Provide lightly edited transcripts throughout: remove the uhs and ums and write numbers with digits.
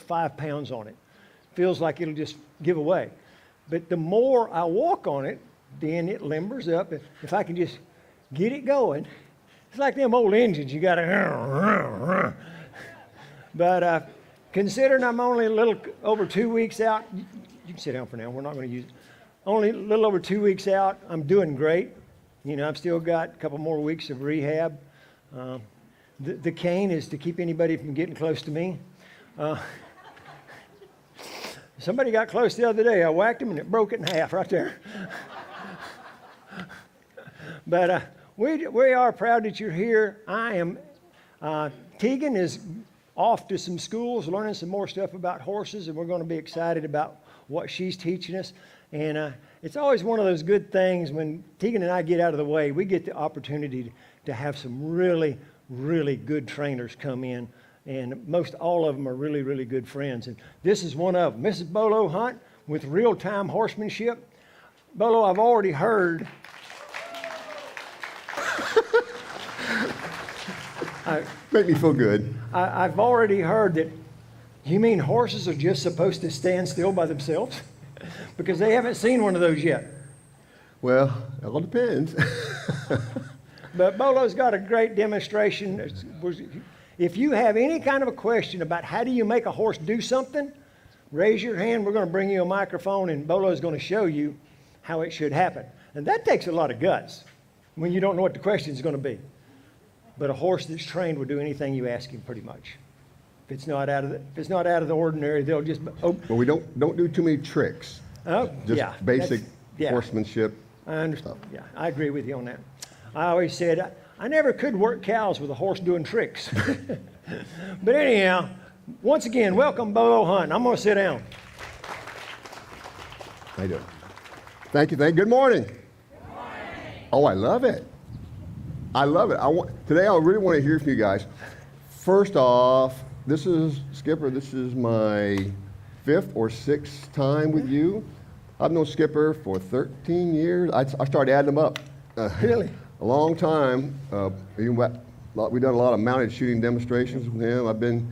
5 pounds on it. Feels like it'll just give away. But the more I walk on it, then it limbers up. If I can just get it going, it's like them old engines. You got to. But considering I'm only a little over 2 weeks out, you can sit down for now. We're not going to use it. Only a little over 2 weeks out. I'm doing great. You know, I've still got a couple more weeks of rehab. The cane is to keep anybody from getting close to me. Somebody got close the other day. I whacked him and it broke it in half right there. But we are proud that you're here. I am. Tegan is off to some schools, learning some more stuff about horses, and we're going to be excited about what she's teaching us. And it's always one of those good things when Tegan and I get out of the way, we get the opportunity to have some really, really good trainers come in. And most all of them are really, really good friends. And this is one of them. Mrs. Bolo Hunt with Real Time Horsemanship. Bolo, I've already heard. Make me feel good. I've already heard that, you mean horses are just supposed to stand still by themselves? Because they haven't seen one of those yet. Well, it all depends. But Bolo's got a great demonstration. If you have any kind of a question about how do you make a horse do something, raise your hand. We're going to bring you a microphone, and Bolo is going to show you how it should happen. And that takes a lot of guts when you don't know what the question is going to be. But a horse that's trained will do anything you ask him, pretty much. If it's not out of the ordinary, they'll just. Well, we don't do too many tricks. Oh, just yeah, basic horsemanship. I understand. Yeah, I agree with you on that. I always said I never could work cows with a horse doing tricks. But anyhow, once again, welcome Bolo Hunt. I'm going to sit down. How you doing? Thank you. Good morning. Good morning. Oh, I love it. I love it. Today I really want to hear from you guys. First off, this is Skipper. This is my 5th or 6th time with you. I've known Skipper for 13 years. I started adding them up. Really? A long time. We've done a lot of mounted shooting demonstrations with him. I've been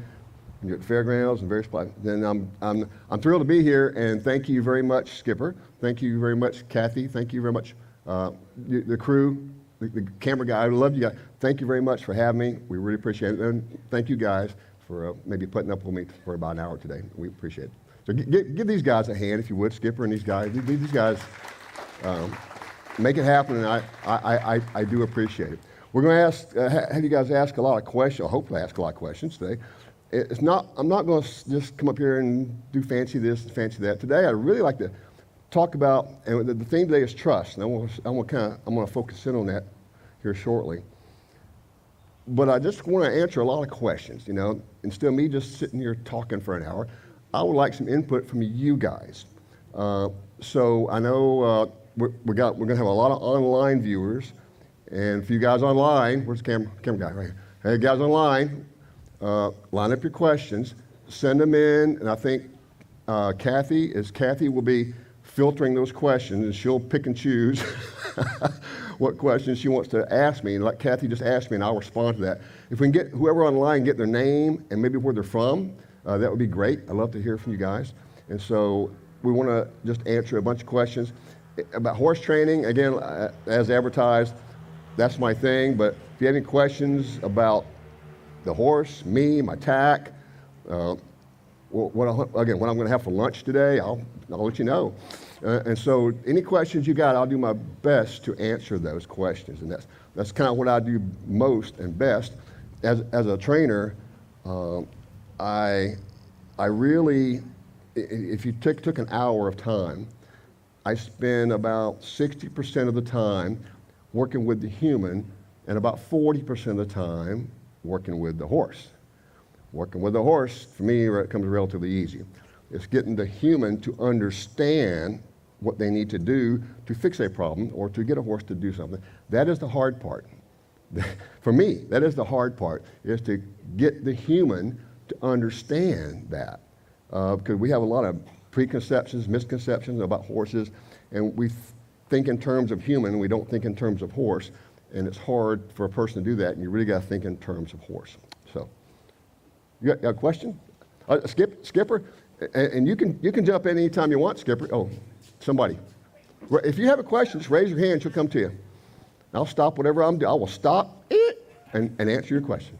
at fairgrounds and various places. And I'm thrilled to be here, and thank you very much, Skipper. Thank you very much, Kathy. Thank you very much, the crew, the camera guy. I love you guys. Thank you very much for having me. We really appreciate it. And thank you guys for maybe putting up with me for about an hour today. We appreciate it. So give these guys a hand, if you would, Skipper, and these guys. These guys make it happen, and I do appreciate it. We're going to have you guys ask a lot of questions, or hopefully ask a lot of questions today. I'm not going to just come up here and do fancy this and fancy that. Today, I'd really like to talk about, and the theme today is trust, and I'm going to focus in on that here shortly. But I just want to answer a lot of questions, instead of me just sitting here talking for an hour. I would like some input from you guys. So I know we're going to have a lot of online viewers, and for you guys online, where's the camera guy? Right here. Hey, guys online, line up your questions, send them in, and I think Kathy will be filtering those questions, and she'll pick and choose what questions she wants to ask me, and like Kathy just asked me, and I'll respond to that. If we can get whoever online, get their name and maybe where they're from, that would be great. I'd love to hear from you guys. And so we want to just answer a bunch of questions about horse training. Again, as advertised, that's my thing. But if you have any questions about the horse, me, my tack, what I'm going to have for lunch today, I'll let you know. And so any questions you got, I'll do my best to answer those questions. And that's kind of what I do most and best. As a trainer, I really, if you took an hour of time, I spend about 60% of the time working with the human and about 40% of the time working with the horse. Working with the horse, for me, comes relatively easy. It's getting the human to understand what they need to do to fix a problem or to get a horse to do something. That is the hard part. For me, that is the hard part, is to get the human to understand that. Because we have a lot of preconceptions, misconceptions about horses, and we think in terms of human, we don't think in terms of horse, and it's hard for a person to do that, and you really got to think in terms of horse. So, you got a question? Skipper, and you can jump in anytime you want, Skipper. Oh, somebody. If you have a question, just raise your hand. She'll come to you. I'll stop whatever I'm doing. I will stop it and answer your question.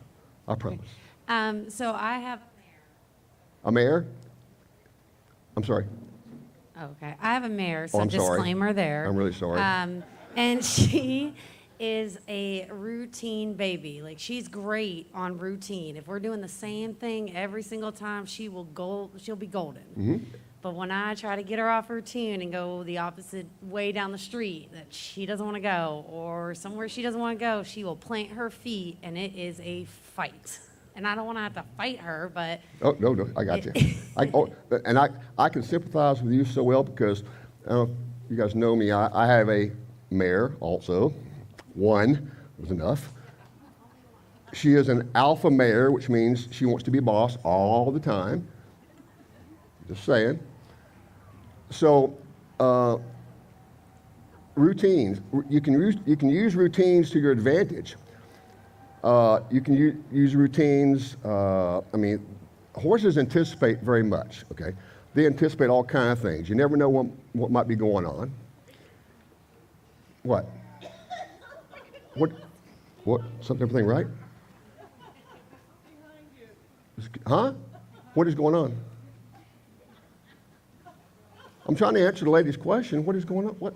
I promise. So I have A mare? I'm sorry. okay. I have a mare, so I'm sorry. disclaimer there. I'm really sorry. And she is a routine baby. Like, she's great on routine. If we're doing the same thing every single time, she'll be golden. Mm-hmm. But when I try to get her off her tune and go the opposite way down the street that she doesn't want to go, or somewhere she doesn't want to go, she will plant her feet, and it is a fight. And I don't want to have to fight her, but... Oh, no, I got you. I can sympathize with you so well because, I don't know if you guys know me, I have a mare also. One was enough. She is an alpha mare, which means she wants to be boss all the time. Just saying. So, routines. You can use routines to your advantage. You can use routines. Horses anticipate very much. Okay, they anticipate all kinds of things. You never know what might be going on. What? What? Everything right? Huh? What is going on? I'm trying to answer the lady's question. What is going on? What?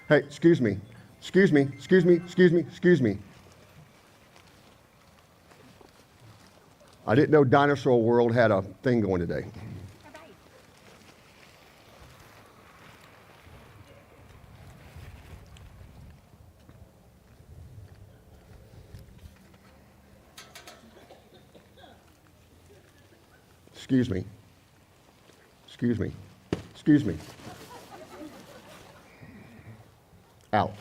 Hey, excuse me. I didn't know Dinosaur World had a thing going today. Excuse me. Out.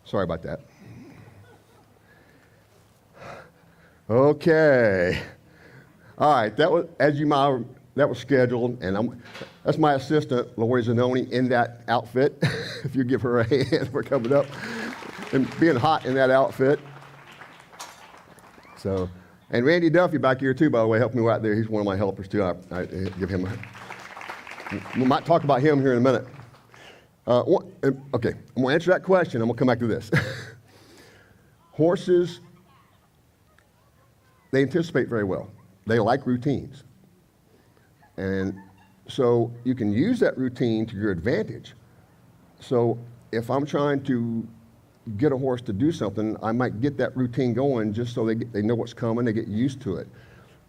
Sorry about that. Okay. All right, that was scheduled, and that's my assistant, Lori Zanoni, in that outfit. If you give her a hand for coming up and being hot in that outfit. So, and Randy Duffy back here too, by the way, helped me out there. He's one of my helpers too. I give him we might talk about him here in a minute. Okay, I'm going to answer that question. I'm going to come back to this. Horses, they anticipate very well. They like routines. And so you can use that routine to your advantage. So if I'm trying to get a horse to do something, I might get that routine going just so they know what's coming, they get used to it.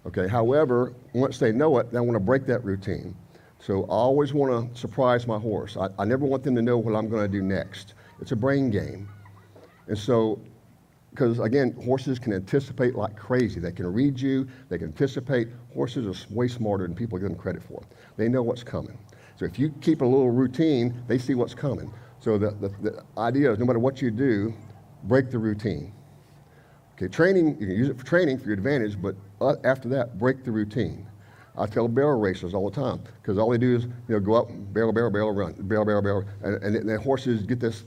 Okay, however, once they know it, they want to break that routine. So I always want to surprise my horse. I never want them to know what I'm going to do next. It's a brain game. And so, because again, horses can anticipate like crazy. They can read you, they can anticipate. Horses are way smarter than people give them credit for. They know what's coming. So if you keep a little routine, they see what's coming. So the idea is no matter what you do, break the routine. Okay, training, you can use it for training for your advantage, but after that, break the routine. I tell barrel racers all the time, because all they do is go up, barrel, run, barrel, and the horses get this,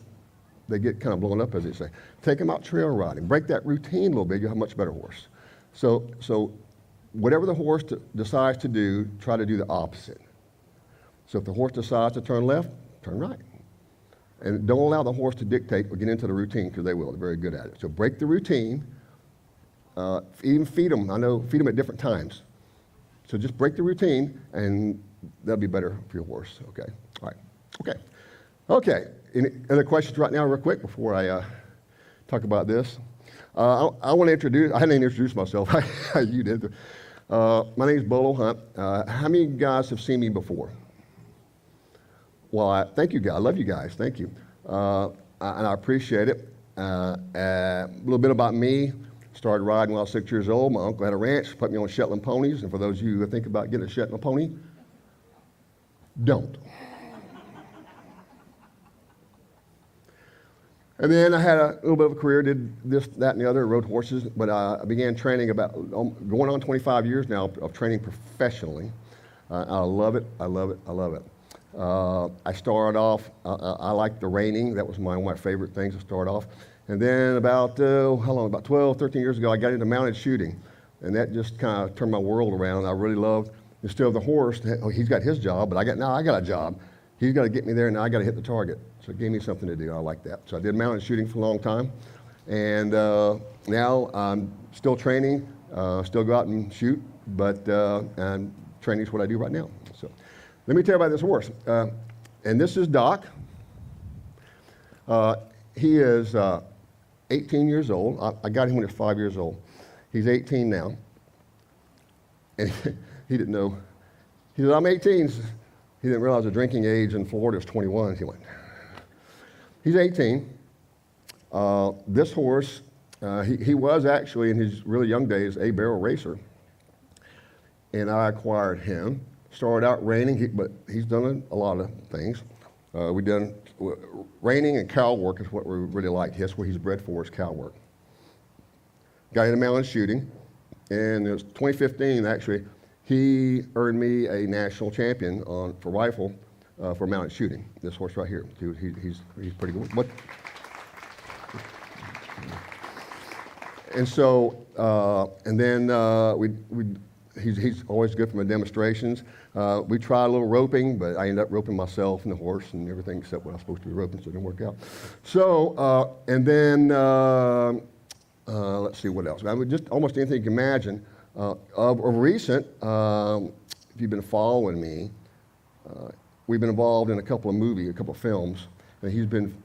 they get kind of blown up, as they say. Take them out trail riding, break that routine a little bit, you'll have a much better horse. So whatever the horse decides to do, try to do the opposite. So if the horse decides to turn left, turn right. And don't allow the horse to dictate or get into the routine, because they will. They're very good at it. So break the routine. Even feed them. Feed them at different times. So just break the routine, and that'll be better for your horse. Okay. All right. Okay. Any other questions right now, real quick, before I talk about this? I want to introduce. I hadn't even introduced myself. You did. My name is Bolo Hunt. How many of you guys have seen me before? Well, thank you guys. I love you guys. Thank you. And I appreciate it. A little bit about me. Started riding when I was 6 years old. My uncle had a ranch, put me on Shetland ponies. And for those of you who think about getting a Shetland pony, don't. And then I had a little bit of a career, did this, that, and the other, rode horses, but I began training about, going on 25 years now of training professionally. I love it, I love it, I love it. I started off, I liked the reining. That was one of my favorite things to start off. And then about 12, 13 years ago, I got into mounted shooting. And that just kind of turned my world around. I really loved, instead of the horse, he's got his job, but I got a job. He's got to get me there, and now I got to hit the target. So it gave me something to do. I like that. So I did mounted shooting for a long time. And now I'm still training, still go out and shoot, but and training is what I do right now. So let me tell you about this horse. And this is Doc. He is 18 years old. I got him when he was 5 years old. He's 18 now. And he didn't know. He said, I'm 18. He didn't realize the drinking age in Florida is 21. He went. He's 18. This horse, he was actually in his really young days a barrel racer. And I acquired him. Started out reining, but he's done a lot of things. We've done reining and cow work is what we really like. That's what he's bred for, is cow work. Got into mounted shooting, and it was 2015 actually. He earned me a national champion for rifle for mounted shooting. This horse right here, he's pretty good. But, and so and then he's always good for my demonstrations. We tried a little roping, but I ended up roping myself and the horse and everything except what I was supposed to be roping, so it didn't work out. So and then let's see what else. I mean, just almost anything you can imagine. Of recent, if you've been following me, we've been involved in a couple of films, and he's been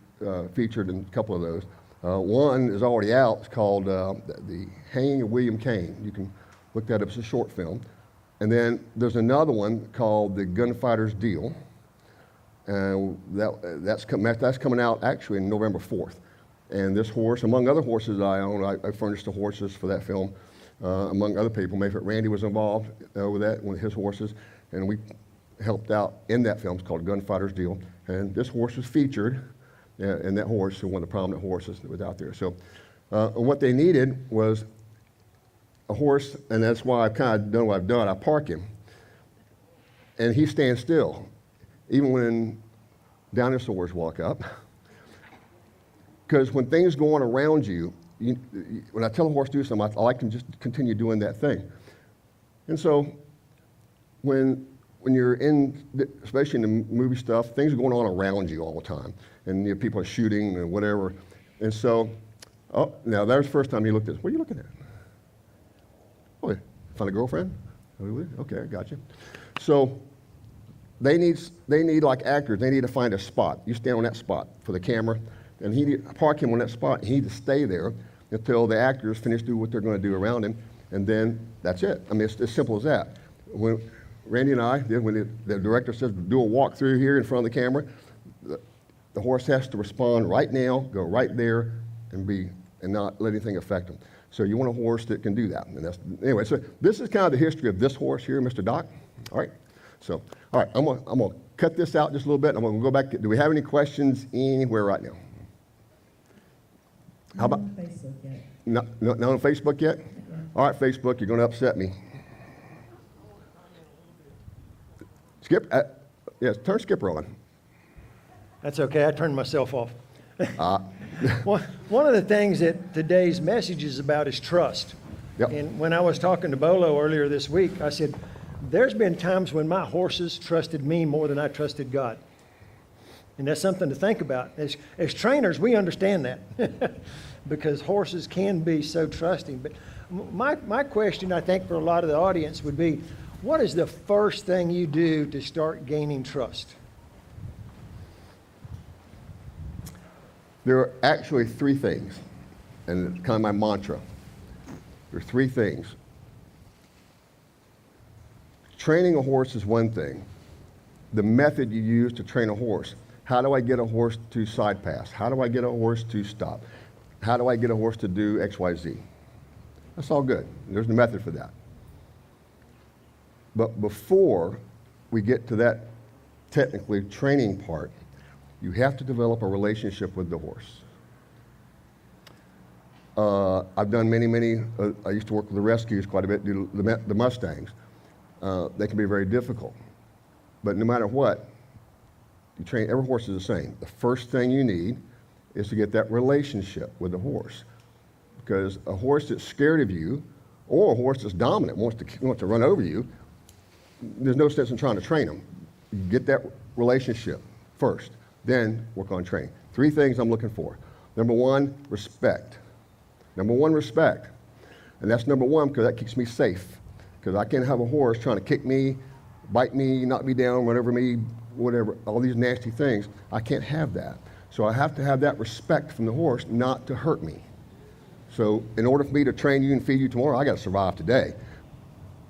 featured in a couple of those. One is already out. It's called The Hanging of William Kane. You can look that up. It's a short film. And then there's another one called The Gunfighter's Deal. And that's coming out actually on November 4th. And this horse, among other horses I own, I furnished the horses for that film. Among other people, maybe Randy was involved with that, with his horses, and we helped out in that film. It's called Gunfighter's Deal, and this horse was featured, and that horse is one of the prominent horses that was out there. So what they needed was a horse, and that's why I've kind of done what I've done. I park him, and he stands still, even when dinosaurs walk up, because when things go on around you, when I tell a horse to do something, I like to just continue doing that thing. And so when you're in, especially in the movie stuff, things are going on around you all the time. And people are shooting and whatever. And so, now there's the first time he looked at us. What are you looking at? Oh, find a girlfriend? Okay, I got you. So they need like actors, they need to find a spot. You stand on that spot for the camera. And park him on that spot. He needs to stay there until the actors finish doing what they're going to do around him, and then that's it. I mean, it's as simple as that. When Randy and I did, when the director says do a walk through here in front of the camera, the horse has to respond right now, go right there, and not let anything affect him. So you want a horse that can do that. And anyway. So this is kind of the history of this horse here, Mr. Doc. All right. So all right, I'm gonna cut this out just a little bit. I'm gonna go back. Do we have any questions anywhere right now? How about not on Facebook yet? Not on Facebook yet? Yeah. All right, Facebook, you're going to upset me. Skip, yes, turn Skipper on. That's okay. I turned myself off. One of the things that today's message is about is trust. Yep. And when I was talking to Bolo earlier this week, I said, there's been times when my horses trusted me more than I trusted God. And that's something to think about. As trainers, we understand that because horses can be so trusting. But my question, I think, for a lot of the audience would be, what is the first thing you do to start gaining trust? There are actually three things, and it's kind of my mantra. There are three things. Training a horse is one thing. The method you use to train a horse. How do I get a horse to side pass? How do I get a horse to stop? How do I get a horse to do X, Y, Z? That's all good. There's a method for that. But before we get to that technically training part, you have to develop a relationship with the horse. I've done many, I used to work with the rescues quite a bit, do the Mustangs. They can be very difficult. But no matter what, you train, every horse is the same. The first thing you need is to get that relationship with the horse. Because a horse that's scared of you, or a horse that's dominant, wants to run over you, there's no sense in trying to train them. You get that relationship first, then work on training. 3 things I'm looking for. Number 1, respect. Number 1, respect. And that's number 1 because that keeps me safe. Because I can't have a horse trying to kick me, bite me, knock me down, run over me, whatever, all these nasty things. I can't have that. So I have to have that respect from the horse not to hurt me. So in order for me to train you and feed you tomorrow, I got to survive today.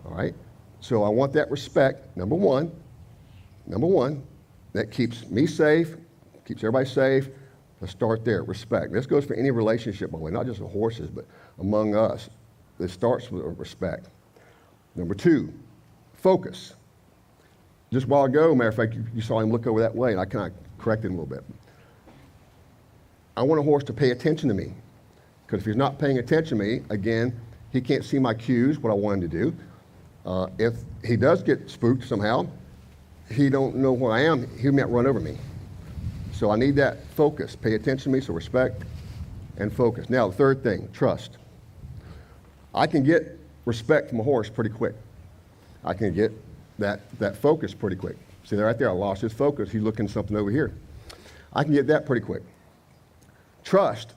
All right? So I want that respect, number 1. Number 1, that keeps me safe, keeps everybody safe. Let's start there, respect. This goes for any relationship, by the way, not just with horses, but among us. It starts with respect. Number 2, focus. Just a while ago, matter of fact, you saw him look over that way, and I kind of corrected him a little bit. I want a horse to pay attention to me, because if he's not paying attention to me, again, he can't see my cues, what I want him to do. If he does get spooked somehow, he don't know where I am, he might run over me. So I need that focus, pay attention to me, so respect and focus. Now, the 3rd thing, trust. I can get respect from a horse pretty quick. I can get that focus pretty quick. See, right there, I lost his focus. He's looking something over here. I can get that pretty quick. Trust,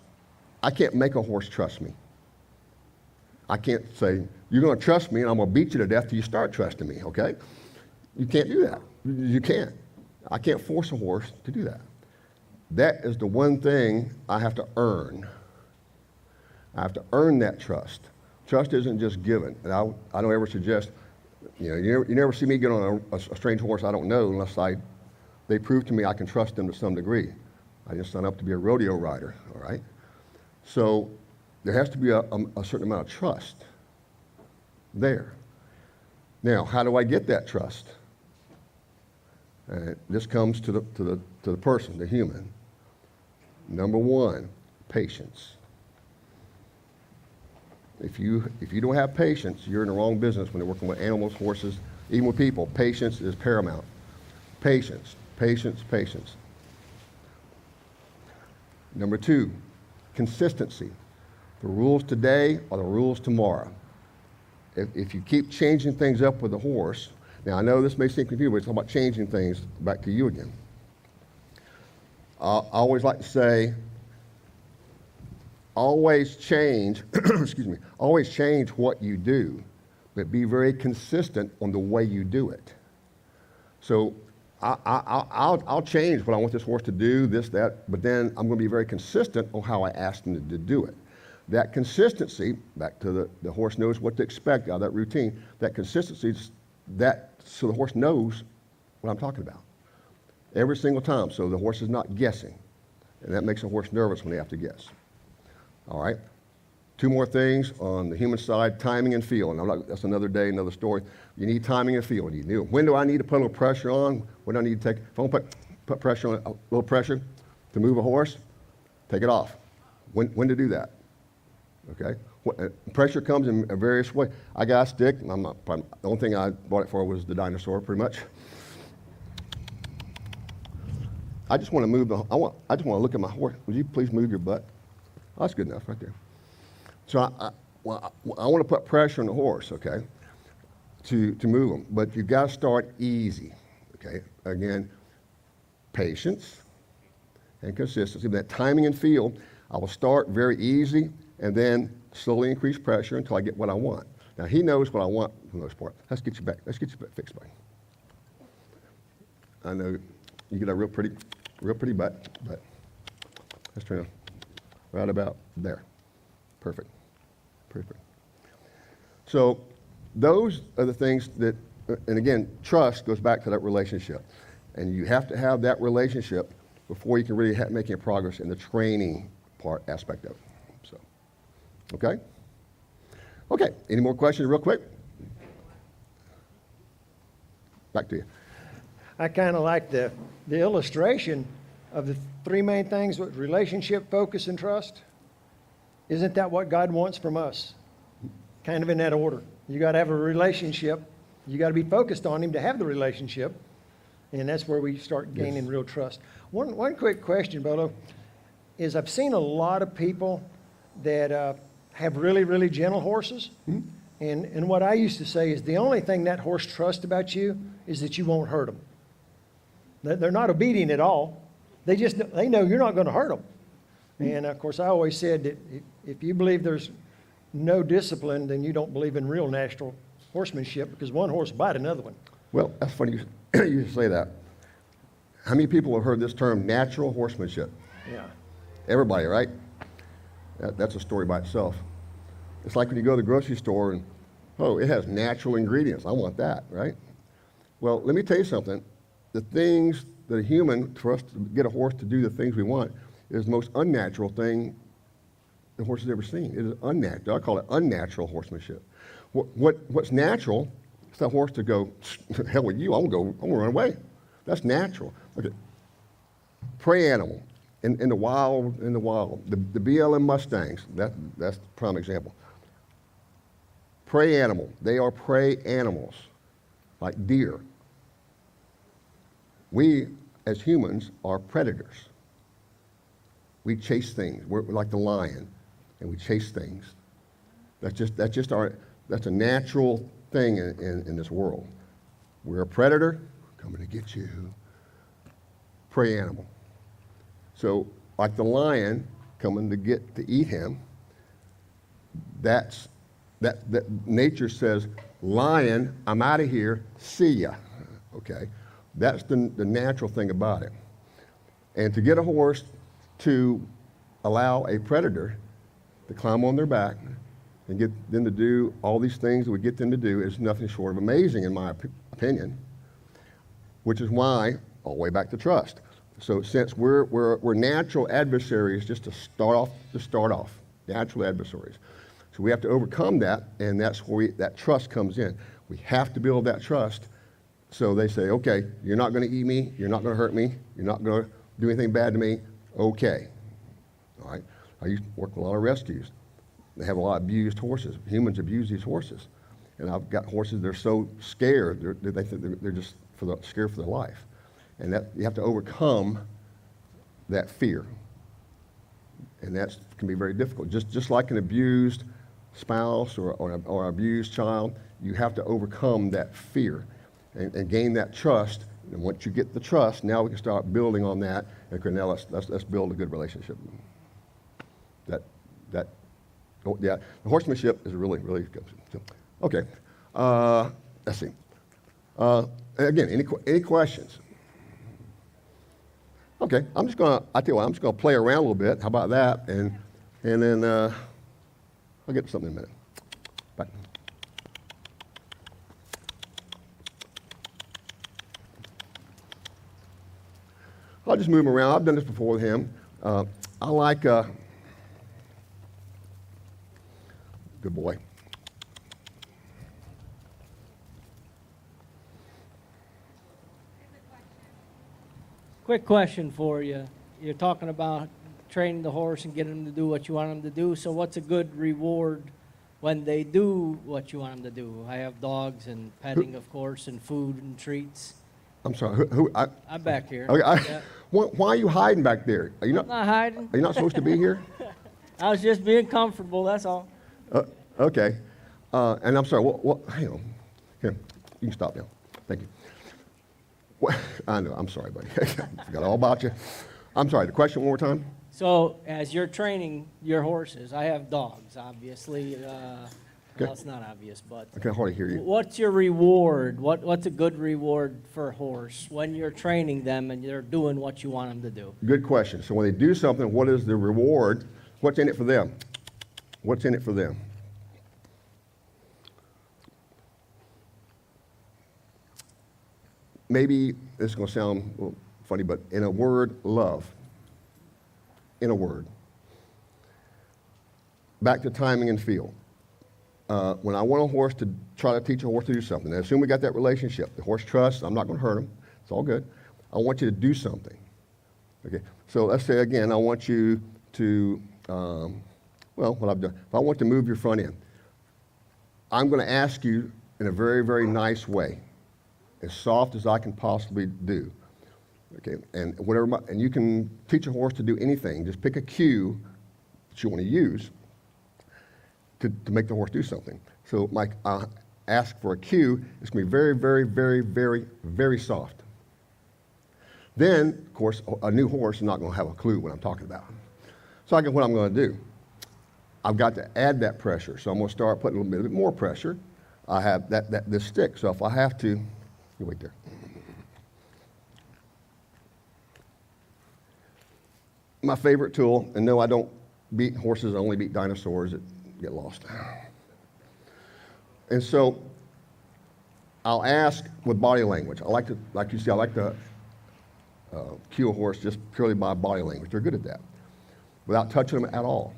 I can't make a horse trust me. I can't say, you're going to trust me and I'm going to beat you to death till you start trusting me, okay? You can't do that. You can't. I can't force a horse to do that. That is the one thing I have to earn. I have to earn that trust. Trust isn't just given. And I don't ever suggest, you never see me get on a strange horse I don't know unless they prove to me I can trust them to some degree. I didn't sign up to be a rodeo rider, all right? So there has to be a certain amount of trust there. Now, how do I get that trust? This comes to the person, the human. Number 1, patience. If you don't have patience, you're in the wrong business when you're working with animals, horses, even with people. Patience is paramount. Patience, patience, patience. Number 2, consistency. The rules today are the rules tomorrow. If you keep changing things up with the horse, now I know this may seem confusing, but it's all about changing things. Back to you again. I always like to say, always change, excuse me, always change what you do, but be very consistent on the way you do it. So I'll change what I want this horse to do, this, that, but then I'm going to be very consistent on how I ask him to do it. That consistency, back to the horse knows what to expect out of that routine, that consistency, so the horse knows what I'm talking about. Every single time, so the horse is not guessing. And that makes a horse nervous when they have to guess. All right? 2 more things on the human side, timing and feel. And that's another day, another story. You need timing and feel. When do I need to put a little pressure on? When do I need to take, if I want to put pressure on, a little pressure to move a horse, take it off. When to do that? Okay? Pressure comes in various ways. I got a stick. The only thing I bought it for was the dinosaur, pretty much. I just want to move I just want to look at my horse. Would you please move your butt? Oh, that's good enough right there. So I want to put pressure on the horse, okay, to move them. But you've got to start easy, okay? Again, patience and consistency. That timing and feel, I will start very easy and then slowly increase pressure until I get what I want. Now, he knows what I want for the most part. Let's get you back. Let's get you fixed, buddy. I know you get a real pretty butt, but let's turn it right about there. Perfect. Perfect. So those are the things that, and again, trust goes back to that relationship. And you have to have that relationship before you can really make any progress in the training aspect of it. So, okay? Okay, any more questions real quick? Back to you. I kind of like the illustration of the 3 main things with relationship, focus, and trust. Isn't that what God wants from us? Kind of in that order. You got to have a relationship. You got to be focused on Him to have the relationship. And that's where we start gaining real trust. One quick question, Bolo, is I've seen a lot of people that have really, really gentle horses. Hmm? And what I used to say is the only thing that horse trusts about you is that you won't hurt them. They're not obedient at all. They know you're not going to hurt them. And of course, I always said that if you believe there's no discipline, then you don't believe in real natural horsemanship, because one horse will bite another one. Well, that's funny you say that. How many people have heard this term, natural horsemanship? Yeah. Everybody, right? That's a story by itself. It's like when you go to the grocery store and, oh, it has natural ingredients. I want that, right? Well, let me tell you something. The things that a human, for us to get a horse to do the things we want, is the most unnatural thing the horse has ever seen. It is unnatural. I call it unnatural horsemanship. What's natural is that horse to go, hell with you, I'm gonna run away. That's natural. Okay. Prey animal. In the wild, the BLM Mustangs, that's the prime example. Prey animal. They are prey animals, like deer. We, as humans, are predators. We chase things. We're like the lion, and we chase things. That's a natural thing in this world. We're a predator, coming to get you. Prey animal. So, like the lion coming to eat him, that nature says, lion, I'm out of here, see ya. Okay? That's the natural thing about it. And to get a horse to allow a predator to climb on their back and get them to do all these things that we get them to do is nothing short of amazing, in my opinion, which is why, all the way back to trust. So since we're natural adversaries, just to start off, natural adversaries. So we have to overcome that, and that's where that trust comes in. We have to build that trust. So they say, okay, you're not going to eat me, you're not going to hurt me, you're not going to do anything bad to me, okay. All right. I used to work with a lot of rescues. They have a lot of abused horses. Humans abuse these horses. And I've got horses, they're so scared, they think they're just scared for their life. And that you have to overcome that fear. And that can be very difficult. Just like an abused spouse or an abused child, you have to overcome that fear and gain that trust. And once you get the trust, now we can start building on that. And now let's build a good relationship. The horsemanship is really, really good. So, okay, let's see. Again, any questions? Okay, I'm just gonna play around a little bit. How about that? And then I'll get to something in a minute. Bye. I'll just move him around. I've done this before with him. I like, good boy. Quick question for you. You're talking about training the horse and getting them to do what you want them to do. So what's a good reward when they do what you want them to do? I have dogs and petting, of course, and food and treats. I'm sorry. I'm back here. Okay, Yeah. why are you hiding back there? Are you I'm not hiding. Are you not supposed to be here? I was just being comfortable, that's all. Okay. And I'm sorry. Hang on. Here, you can stop now. Thank you. I know. I'm sorry, buddy. I forgot all about you. I'm sorry. The question one more time. So as you're training your horses, I have dogs, obviously. Well, it's not obvious, but I can hardly hear you. what's your reward? What's a good reward for a horse when you're training them and they're doing what you want them to do? Good question. So when they do something, what is the reward? What's in it for them? What's in it for them? Maybe this is going to sound a little funny, but in a word, love. In a word. Back to timing and feel. When I want a horse to try to teach a horse to do something, and assume we got that relationship, the horse trusts, I'm not going to hurt him, it's all good. I want you to do something. Okay, so let's say again, I want you to, Well, what I've done, if I want to move your front end, I'm going to ask you in a very, very nice way, as soft as I can possibly do. Okay, and and you can teach a horse to do anything. Just pick a cue that you want to use to make the horse do something. So Mike, ask for a cue. It's going to be very, very, very, very, very soft. Then, of course, a new horse is not going to have a clue what I'm talking about. So what I'm going to do, I've got to add that pressure. So I'm going to start putting a little bit more pressure. I have this stick. So if I have to, you wait there. My favorite tool, and no, I don't beat horses, I only beat dinosaurs that get lost. And so I'll ask with body language. Like you see, I like to cue a horse just purely by body language. They're good at that, without touching them at all.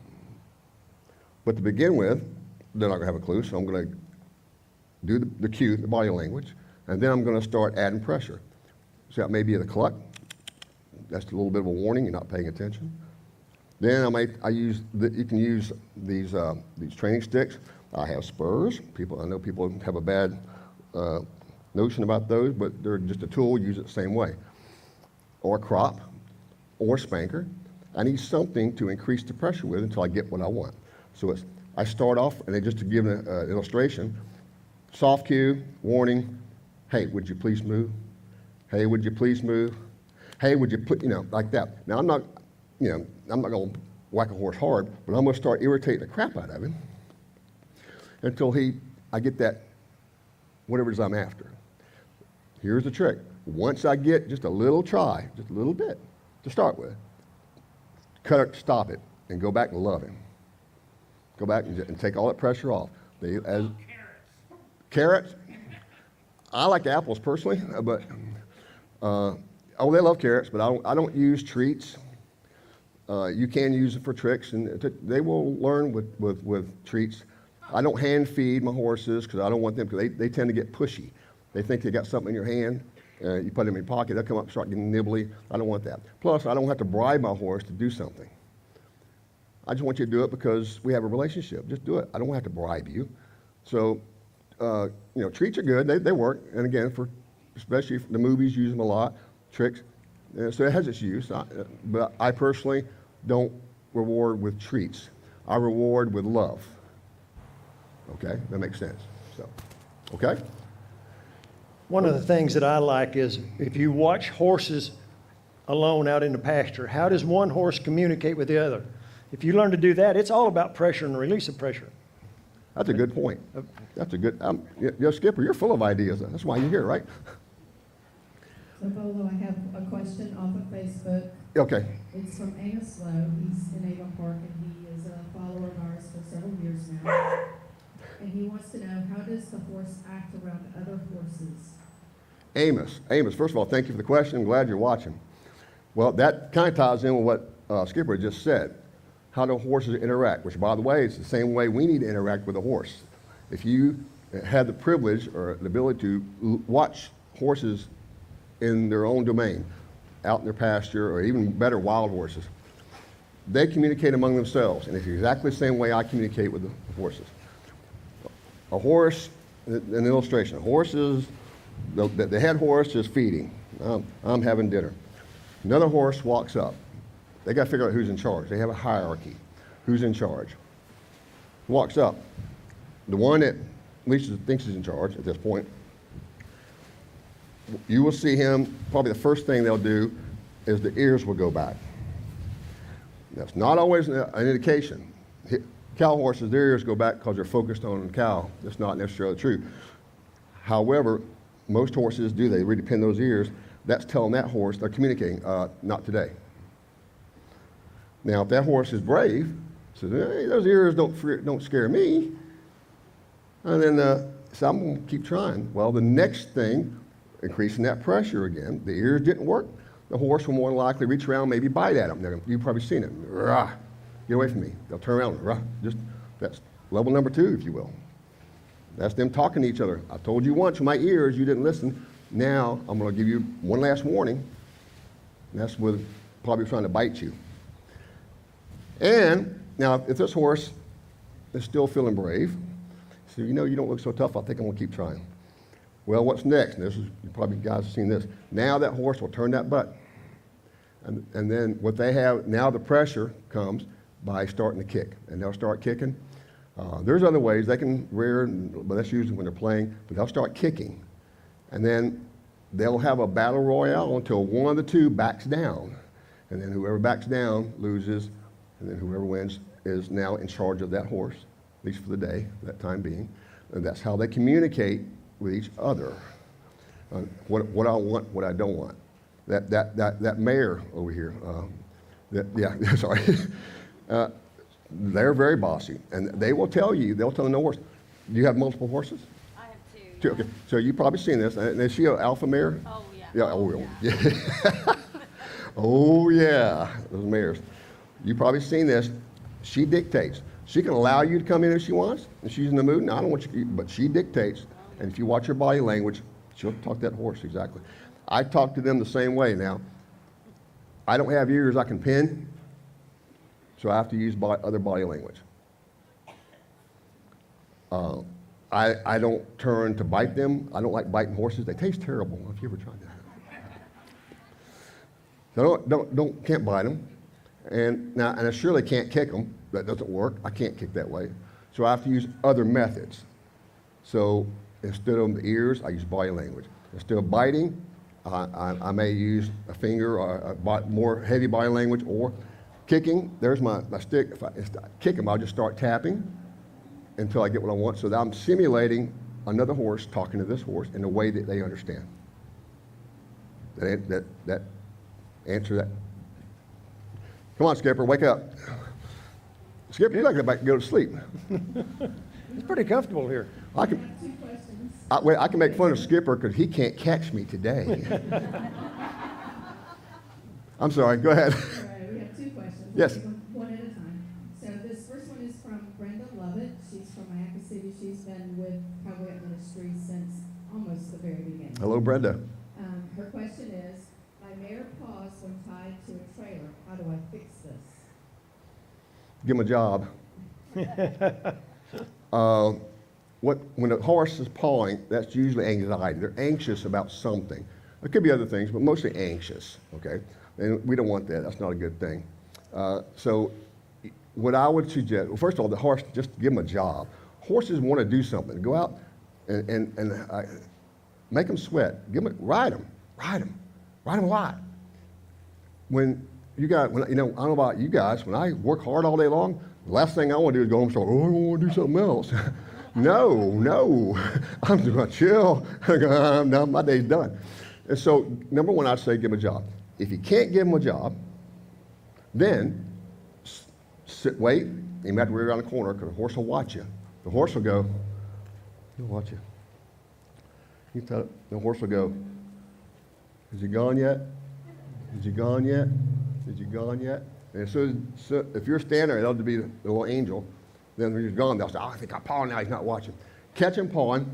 But to begin with, they're not going to have a clue, so I'm going to do the cue, the body language, and then I'm going to start adding pressure. So that may be the cluck. That's a little bit of a warning, you're not paying attention. Then you can use these training sticks. I have spurs. I know people have a bad notion about those, but they're just a tool, use it the same way. Or crop, or spanker. I need something to increase the pressure with until I get what I want. So I start off, and then just to give an illustration, soft cue, warning, hey, would you please move? Hey, would you please move? Hey, would you put, like that. Now I'm not going to whack a horse hard, but I'm going to start irritating the crap out of him until I get that, whatever it is I'm after. Here's the trick. Once I get just a little try, just a little bit to start with, cut it, stop it, and go back and love him. Go back and take all that pressure off. Carrots? I like apples personally, but they love carrots, but I don't use treats. You can use it for tricks, and they will learn with treats. I don't hand feed my horses because I don't want them, because they tend to get pushy. They think they got something in your hand, you put them in your pocket, they'll come up and start getting nibbly. I don't want that. Plus, I don't have to bribe my horse to do something. I just want you to do it because we have a relationship. Just do it. I don't have to bribe you. So, treats are good. They work. And again, especially the movies use them a lot. Tricks. So it has its use. But I personally don't reward with treats. I reward with love. Okay? That makes sense. So, okay? One of the things that I like is if you watch horses alone out in the pasture, how does one horse communicate with the other? If you learn to do that, it's all about pressure and release of pressure. That's a good point. That's a good, Skipper, you're full of ideas. That's why you're here, right? So, Bolo, I have a question off of Facebook. Okay. It's from Amos Lowe. He's in Avon Park, and he is a follower of ours for several years now. And he wants to know, how does the horse act around other horses? Amos, first of all, thank you for the question. I'm glad you're watching. Well, that kind of ties in with what Skipper just said. How do horses interact? Which, by the way, is the same way we need to interact with a horse. If you had the privilege or the ability to watch horses in their own domain, out in their pasture, or even better, wild horses, they communicate among themselves, and it's exactly the same way I communicate with the horses. A horse, an illustration, a horse is, the head horse is feeding. I'm having dinner. Another horse walks up. They got to figure out who's in charge. They have a hierarchy. Who's in charge? Walks up. The one that at least thinks he's in charge at this point, you will see him, probably the first thing they'll do is the ears will go back. That's not always an indication. Cow horses, their ears go back because they're focused on the cow. That's not necessarily true. However, most horses do. They really pin those ears. That's telling that horse they're communicating, not today. Now, if that horse is brave, says, hey, those ears don't scare me, and then so I'm going to keep trying. Well, the next thing, increasing that pressure again, the ears didn't work, the horse will more than likely reach around, maybe bite at them. You've probably seen it. Rah, get away from me. They'll turn around. Rah, that's level number 2, if you will. That's them talking to each other. I told you once with my ears, you didn't listen. Now, I'm going to give you one last warning. And that's with probably trying to bite you. And Now, if this horse is still feeling brave, so you know you don't look so tough, I think I'm going to keep trying. Well, what's next? And this is, you probably guys have seen this. Now that horse will turn that butt. And then what they have, now the pressure comes by starting to kick. And they'll start kicking. There's other ways. They can rear, but that's usually when they're playing. But they'll start kicking. And then they'll have a battle royale until one of the two backs down. And then whoever backs down loses. And then whoever wins is now in charge of that horse, at least for the day, that time being. And that's how they communicate with each other. What I want, what I don't want. That mare over here, sorry. They're very bossy, and they will tell you, they'll tell no horse. Do you have multiple horses? I have Two, two. okay, so you've probably seen this. And is she an alpha mare? Oh, yeah. Yeah, oh, yeah. Oh, yeah, those mares. You've probably seen this. She dictates. She can allow you to come in if she wants, and she's in the mood. No, I don't want you, but she dictates. And if you watch her body language, she'll talk to that horse, exactly. I talk to them the same way now. I don't have ears I can pin, so I have to use other body language. I don't turn to bite them. I don't like biting horses. They taste terrible. If you ever tried that. So can't bite them. And I surely can't kick them. That doesn't work. I can't kick that way. So I have to use other methods. So instead of the ears, I use body language. Instead of biting, I may use a finger or a more heavy body language, or kicking. There's my stick. If I kick them, I'll just start tapping until I get what I want. So that I'm simulating another horse talking to this horse in a way that they understand. That answer that. Come on, Skipper, wake up. Skipper, you're not going to go to sleep. It's pretty comfortable here. I can. Two questions. I can make fun of Skipper because he can't catch me today. I'm sorry, go ahead. All right, we have two questions. Yes. We'll take them one at a time. So this first one is from Brenda Lovett. She's from Iacca City. She's been with Cowboy-up Ministry since almost the very beginning. Hello, Brenda. Her question is, my mare paws when tied to a trailer. How do I fix this? Give him a job. When a horse is pawing, that's usually anxiety. They're anxious about something. There could be other things, but mostly anxious, okay? And we don't want that. That's not a good thing. So what I would suggest, well, first of all, the horse, just give them a job. Horses want to do something. Go out and make them sweat. Ride them a lot. When you got, I don't know about you guys, when I work hard all day long, the last thing I want to do is go home and start, I want to do something else. No, I'm just going to chill. No, my day's done. And so, number one, I'd say give him a job. If you can't give him a job, then wait. You have to rear around the corner because the horse will watch you. The horse will go, he'll watch you. You tell it, the horse will go, is he gone yet? Is he gone yet? Is he gone yet? And so if you're standing there, that'll be the little angel. Then when he's gone, they'll say, I think I pawed now, he's not watching. Catch him pawing,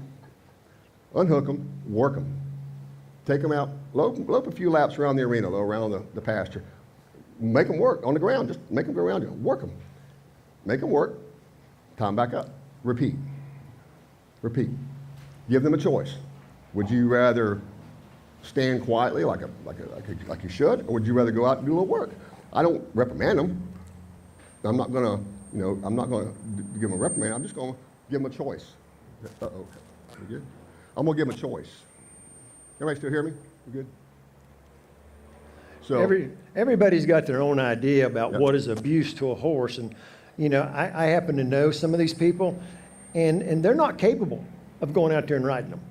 unhook him, work him. Take him out, lope a few laps around the arena, though, around the pasture. Make them work on the ground. Just make them go around you. Work them. Make them work. Time back up. Repeat. Repeat. Give them a choice. Would you rather stand quietly like you should, or would you rather go out and do a little work? I don't reprimand them. I'm not going to give them a reprimand. I'm just going to give them a choice. Uh-oh. We good? I'm going to give them a choice. Everybody still hear me? We good? So Everybody's got their own idea about Yep. what is abuse to a horse. And, I happen to know some of these people, and they're not capable of going out there and riding them.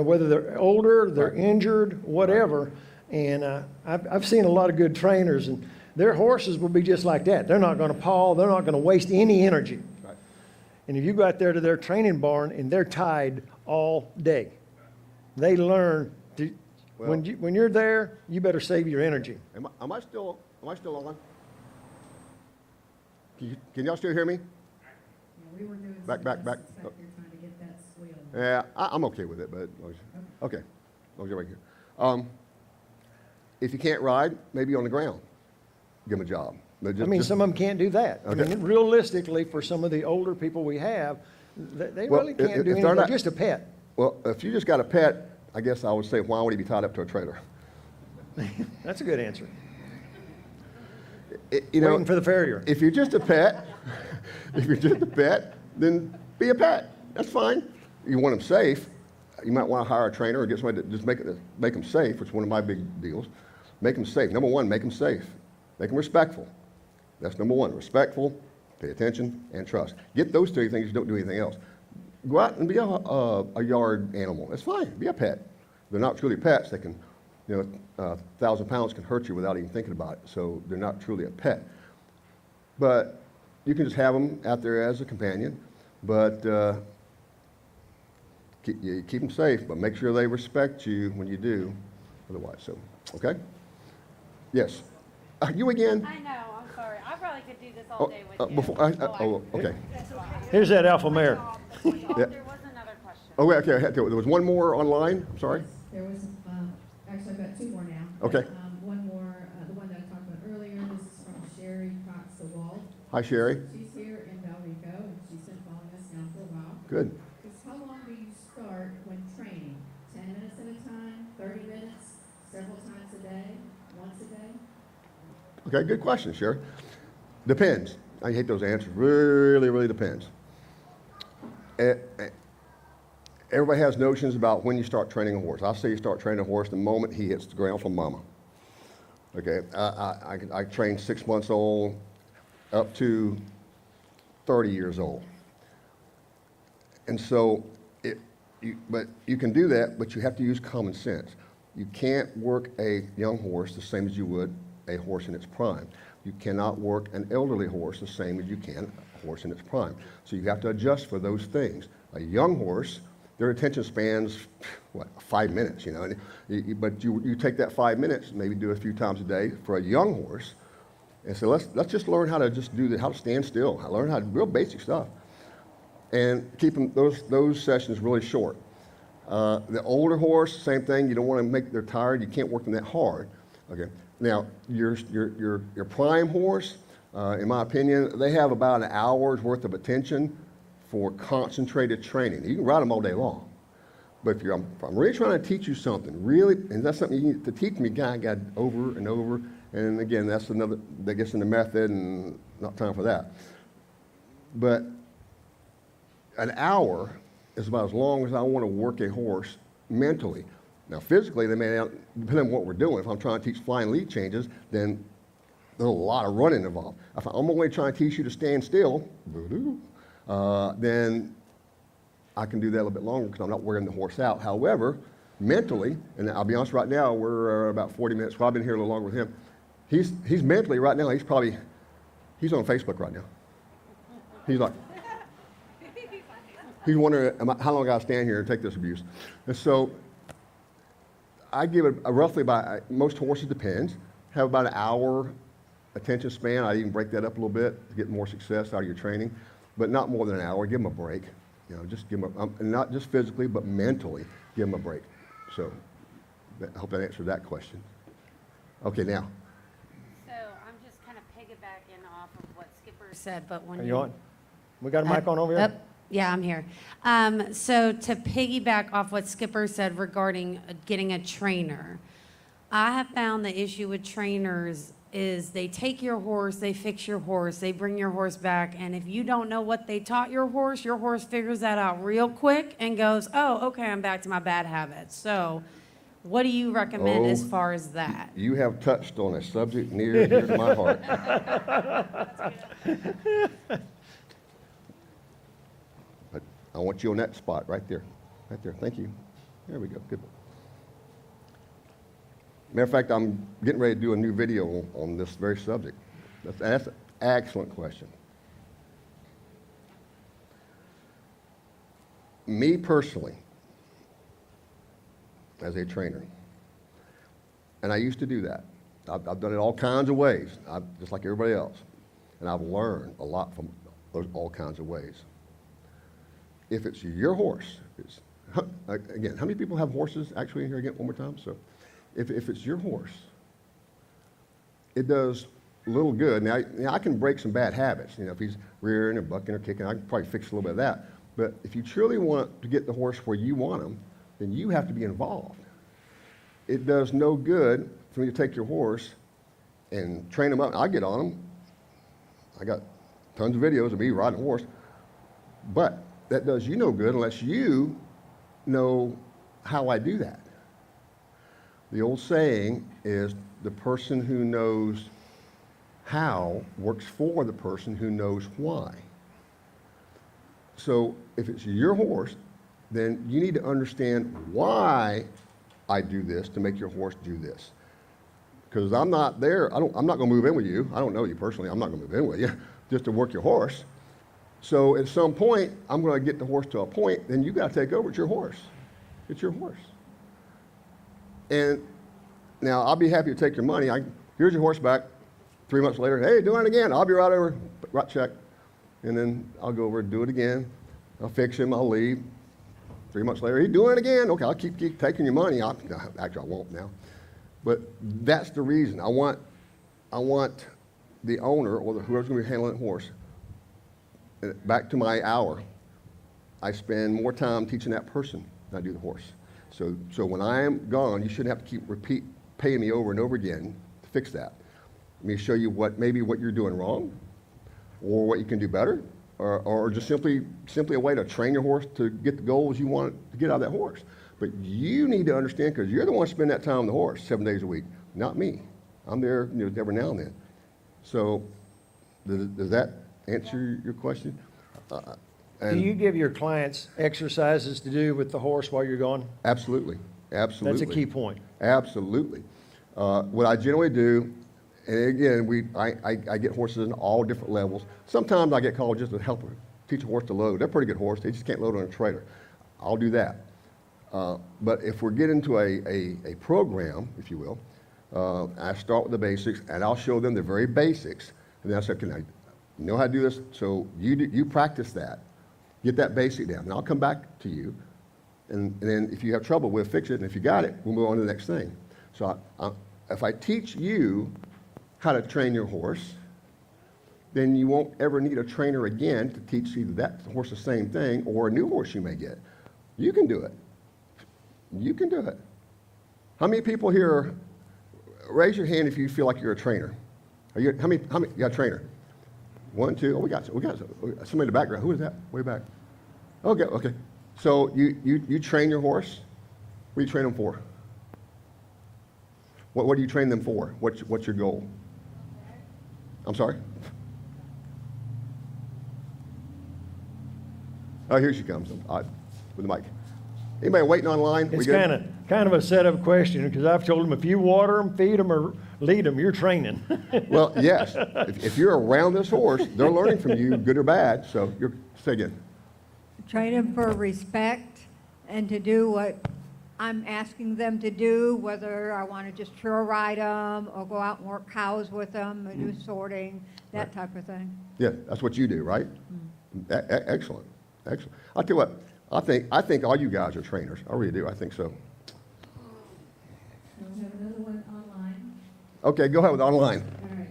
Whether they're older, they're Right. injured, whatever. And I've seen a lot of good trainers, and their horses will be just like that. They're not going to paw. They're not going to waste any energy. Right. And if you go out there to their training barn and they're tied all day, they learn to, Well- when you're there, you better save your energy. Am I still on? Can y'all still hear me? Yeah, we were doing Back, some back, back. adjustments back here trying to get that squeal. Yeah, I'm okay with it, but okay. As long as you're right here. If you can't ride, maybe on the ground. Give them a job. But I mean, some of them can't do that. I Okay. mean, realistically, for some of the older people we have, they Well, really can't if do they're anything, not- just a pet. Well, if you just got a pet, I guess I would say, why would he be tied up to a trailer? That's a good answer. You know, Waiting for the farrier. if you're just a pet, if you're just a pet, then be a pet. That's fine. You want them safe. You might want to hire a trainer or get somebody to just make them safe, which is one of my big deals. Make them safe. Number one, make them safe. Make them respectful. That's number one. Respectful, pay attention, and trust. Get those three things. Don't do anything else. Go out and be a yard animal. That's fine. Be a pet. They're not truly pets. They can, 1,000 pounds can hurt you without even thinking about it. So they're not truly a pet. But you can just have them out there as a companion. But keep them safe, but make sure they respect you when you do. Otherwise, so, okay? Yes. You again? I know, I'm sorry. I probably could do this all day with you. Okay. Here's that alpha mare. There was another question. Oh, wait, okay. There was one more online. I'm sorry. There was, actually, I've got two more now. Okay. One more, the one that I talked about earlier, this is from Sherry Cox DeWalt. Hi, Sherry. She's here in Valrico, and she's been following us now for a while. Good. Because how long do you start when training? 10 minutes at a time, 30 minutes, several times a day, once a day? Okay, good question, Sherry. Depends. I hate those answers. Really, really depends. Everybody has notions about when you start training a horse. I'll say you start training a horse the moment he hits the ground from mama. Okay, I trained 6 months old up to 30 years old. And so, but you can do that, but you have to use common sense. You can't work a young horse the same as you would a horse in its prime. You cannot work an elderly horse the same as you can a horse in its prime. So you have to adjust for those things. A young horse, their attention spans, 5 minutes, but you take that 5 minutes, maybe do it a few times a day for a young horse, and so let's just learn how to just do how to stand still, learn how to real basic stuff, and keep them, those sessions really short. The older horse, same thing. You don't want to make them tired. You can't work them that hard. Okay. Now your prime horse, in my opinion, they have about an hour's worth of attention for concentrated training. You can ride them all day long, but if I'm really trying to teach you something, really, and that's something you need to teach me, got over and over, and again, that's another that gets in the method, and not time for that. But an hour is about as long as I want to work a horse mentally. Now, physically, they may not, depending on what we're doing. If I'm trying to teach flying lead changes, then there's a lot of running involved. If I'm only trying to teach you to stand still, then I can do that a little bit longer because I'm not wearing the horse out. However, mentally, and I'll be honest, right now we're about 40 minutes. Well, I've been here a little longer with him. He's mentally right now. He's on Facebook right now. He's like, he's wondering how long I gotta stand here and take this abuse. And so I give it roughly most horses depends, have about an hour attention span. I even break that up a little bit to get more success out of your training, but not more than an hour. Give them a break. Just give them not just physically, but mentally, give them a break. So I hope that answered that question. Okay, now. So I'm just kind of piggybacking off of what Skipper said, but when Are you on? We got a mic on over here? Yeah, I'm here. So to piggyback off what Skipper said regarding getting a trainer, I have found the issue with trainers is they take your horse, they fix your horse, they bring your horse back, and if you don't know what they taught your horse figures that out real quick and goes, oh, okay, I'm back to my bad habits. So what do you recommend as far as that? You have touched on a subject near and dear to my heart. But I want you on that spot right there. Right there. Thank you. There we go. Good. Matter of fact, I'm getting ready to do a new video on this very subject. That's an excellent question. Me personally, as a trainer, and I used to do that. I've done it all kinds of ways, just like everybody else. And I've learned a lot from those all kinds of ways. If it's your horse, again, how many people have horses actually in here again one more time? So if it's your horse, it does little good. Now, I can break some bad habits. You know, if he's rearing or bucking or kicking, I can probably fix a little bit of that. But if you truly want to get the horse where you want him, then you have to be involved. It does no good for me to take your horse and train him up. I get on him. I got tons of videos of me riding a horse. But that does you no good unless you know how I do that. The old saying is the person who knows how works for the person who knows why. So if it's your horse, then you need to understand why I do this to make your horse do this. Because I'm not there, I'm not going to move in with you. I don't know you personally. I'm not going to move in with you just to work your horse. So at some point, I'm going to get the horse to a point, then you got to take over. It's your horse. It's your horse. And now I'll be happy to take your money. Here's your horse back. 3 months later, hey, doing it again. I'll be right over, right check. And then I'll go over and do it again. I'll fix him. I'll leave. 3 months later, he's doing it again. Okay, I'll keep taking your money. Actually, I won't now. But that's the reason. I want the owner or whoever's going to be handling the horse. Back to my hour, I spend more time teaching that person than I do the horse. So when I am gone, you shouldn't have to keep paying me over and over again to fix that. Let me show you maybe what you're doing wrong, or what you can do better, or just simply a way to train your horse to get the goals you want to get out of that horse. But you need to understand, because you're the one spending that time on the horse 7 days a week, not me. I'm there every now and then. So does that answer your question? Do you give your clients exercises to do with the horse while you're gone? Absolutely. That's a key point. Absolutely. What I generally do, and again, I get horses in all different levels. Sometimes I get called just to help teach a horse to load. They're a pretty good horse. They just can't load on a trailer. I'll do that. But if we're getting into a program, if you will, I start with the basics, and I'll show them the very basics. And then I say, okay, now, you know how to do this? So you practice that. Get that basic down. And I'll come back to you. And then if you have trouble, we'll fix it. And if you got it, we'll move on to the next thing. So if I teach you how to train your horse, then you won't ever need a trainer again to teach either that horse the same thing or a new horse you may get. You can do it. You can do it. How many people here, raise your hand if you feel like you're a trainer. How many, you got a trainer? 1, 2, we got somebody in the background. Who is that? Way back. Okay. So you train your horse? What do you train them for? What do you train them for? What's your goal? I'm sorry? Oh, here she comes with the mic. Anybody waiting online? It's kind of a setup question, because I've told them if you water them, feed them, or lead them, you're training. Well, yes. If you're around this horse, they're learning from you, good or bad. So say again. Train them for respect and to do what I'm asking them to do, whether I want to just trail ride them or go out and work cows with them and do sorting, that type of thing. Yeah, that's what you do, right? Excellent. I'll tell you what, I think all you guys are trainers. I really do. I think so. We have another one online. Okay, go ahead with online. All right.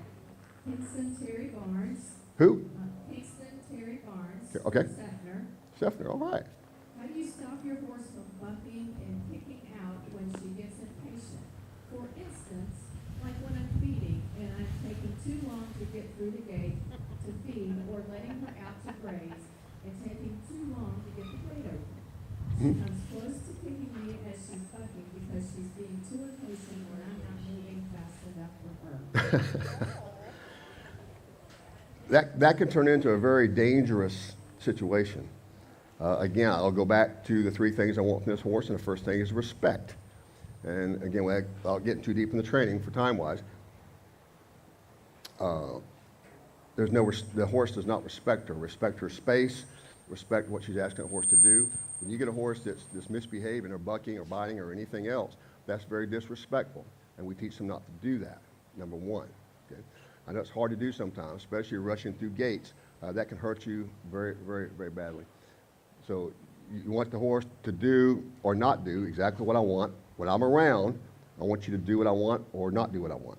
Hickson Terry Barnes. Who? Hickson Terry Barnes. Okay. Sefner. Sefner, all right. How do you stop your horse from bucking and kicking out when she gets impatient? For instance, like when I'm feeding and I'm taking too long to get through the gate to feed, or letting her out to graze and taking too long to get the gate open. She comes close to kicking me as she's bucking because she's being too impatient or I'm not moving fast enough for her. That can turn into a very dangerous situation. Again, I'll go back to the 3 things I want from this horse, and the first thing is respect. And again, without getting too deep in the training for time-wise, the horse does not respect her space, respect what she's asking the horse to do. When you get a horse that's misbehaving or bucking or biting or anything else, that's very disrespectful, and we teach them not to do that, number 1. Okay? I know it's hard to do sometimes, especially rushing through gates. That can hurt you very, very, very badly. So you want the horse to do or not do exactly what I want. When I'm around, I want you to do what I want or not do what I want.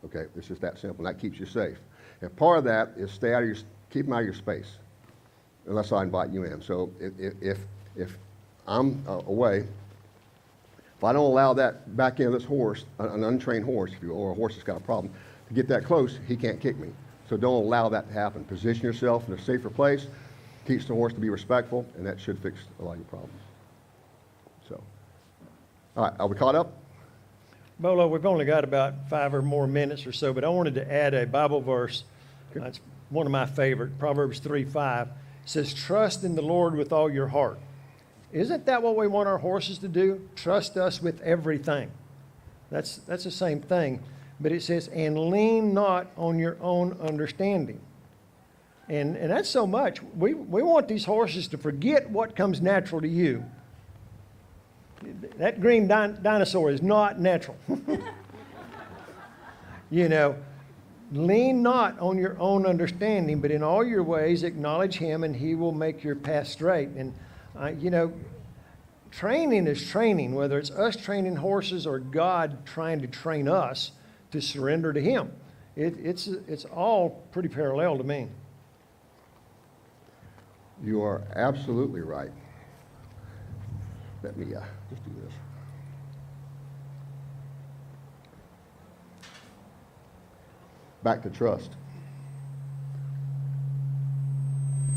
Okay, it's just that simple. That keeps you safe. And part of that is keep them out of your space, unless I invite you in. So if I'm away, if I don't allow that back end of this horse, an untrained horse, if you will, or a horse that's got a problem, to get that close, he can't kick me. So don't allow that to happen. Position yourself in a safer place, teach the horse to be respectful, and that should fix a lot of your problems. So, all right, are we caught up? Bolo, we've only got about 5 or more minutes or so, but I wanted to add a Bible verse. It's one of my favorite, Proverbs 3:5. It says, trust in the Lord with all your heart. Isn't that what we want our horses to do? Trust us with everything. That's the same thing. But it says, and lean not on your own understanding. And that's so much. We want these horses to forget what comes natural to you. That green dinosaur is not natural. You know, lean not on your own understanding, but in all your ways acknowledge him, and he will make your path straight. And, you know, training is training, whether it's us training horses or God trying to train us to surrender to him. It's all pretty parallel to me. You are absolutely right. Let me just do this. Back to trust.